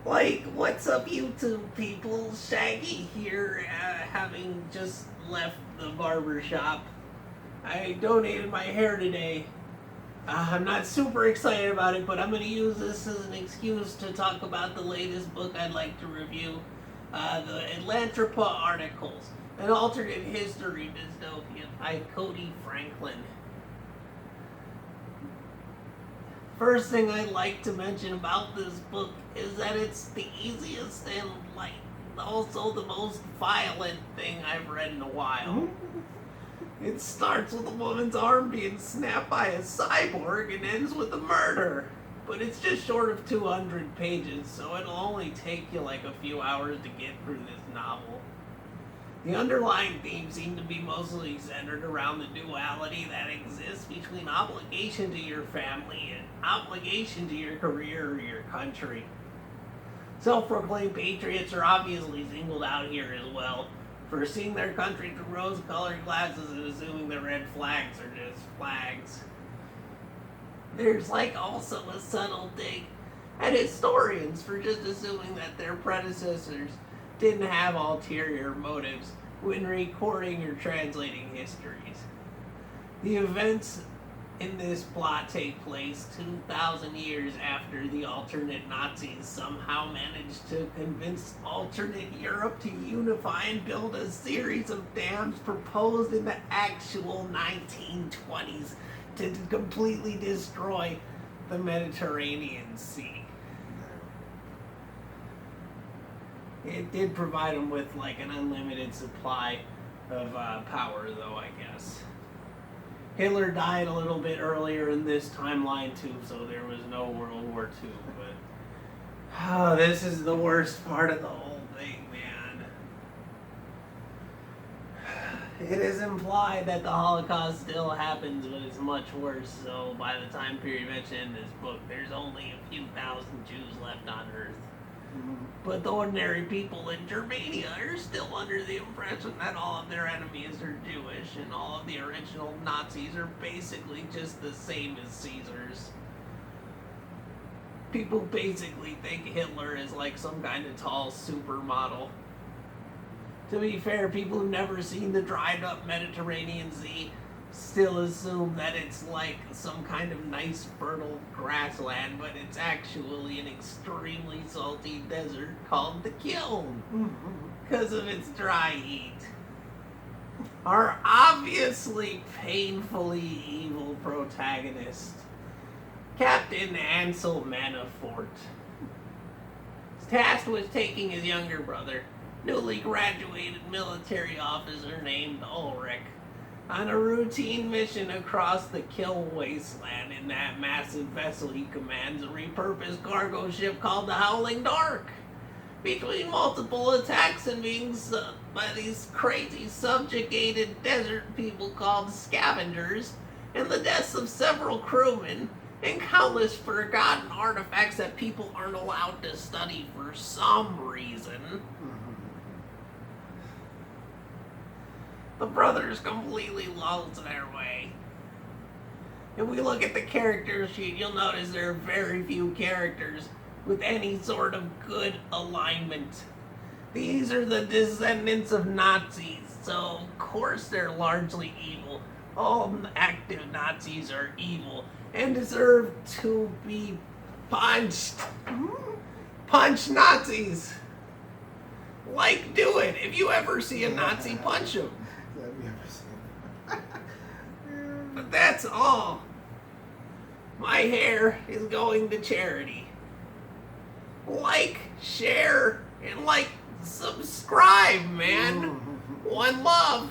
Like, what's up, YouTube people? Shaggy here, having just left the barber shop. I donated my hair today. I'm not super excited about it, but I'm going to use this as an excuse to talk about the latest book I'd like to review. The Atlantropa Articles, an alternate history dystopian by Cody Franklin. First thing I'd like to mention about this book is that it's the easiest and, also the most violent thing I've read in a while. It starts with a woman's arm being snapped by a cyborg and ends with a murder. But it's just short of 200 pages, so it'll only take you like a few hours to get through this novel. The underlying themes seem to be mostly centered around the duality that exists between obligation to your family and obligation to your career or your country. Self-proclaimed patriots are obviously singled out here as well, for seeing their country through rose-colored glasses and assuming the red flags are just flags. There's also a subtle dig at historians for just assuming that their predecessors didn't have ulterior motives when recording or translating histories. The events in this plot take place 2,000 years after the alternate Nazis somehow managed to convince alternate Europe to unify and build a series of dams proposed in the actual 1920s to completely destroy the Mediterranean Sea. It did provide them with an unlimited supply of power, though, I guess. Hitler died a little bit earlier in this timeline too, so there was no World War II, but this is the worst part of the whole thing, man. It is implied that the Holocaust still happens, but it's much worse, so by the time period mentioned in this book, there's only a few thousand Jews left on Earth. But the ordinary people in Germania are still under the impression that all of their enemies are Jewish, and all of the original Nazis are basically just the same as Caesars. People basically think Hitler is like some kind of tall supermodel. To be fair, people who've never seen the dried up Mediterranean Sea still assume that it's like some kind of nice fertile grassland, but it's actually an extremely salty desert called the Kiln because of its dry heat. Our obviously painfully evil protagonist, Captain Ansel Manafort, is tasked with taking his younger brother, newly graduated military officer named Ulrich, on a routine mission across the Kill wasteland in that massive vessel he commands, a repurposed cargo ship called the Howling Dark. Between multiple attacks and being by these crazy subjugated desert people called scavengers, and the deaths of several crewmen, and countless forgotten artifacts that people aren't allowed to study for some reason, the brothers completely lost their way. If we look at the character sheet, you'll notice there are very few characters with any sort of good alignment. These are the descendants of Nazis, so of course they're largely evil. All active Nazis are evil and deserve to be punched. Punch Nazis! Do it! If you ever see a Nazi, punch him. But that's all. My hair is going to charity. Share, and subscribe, man. One love.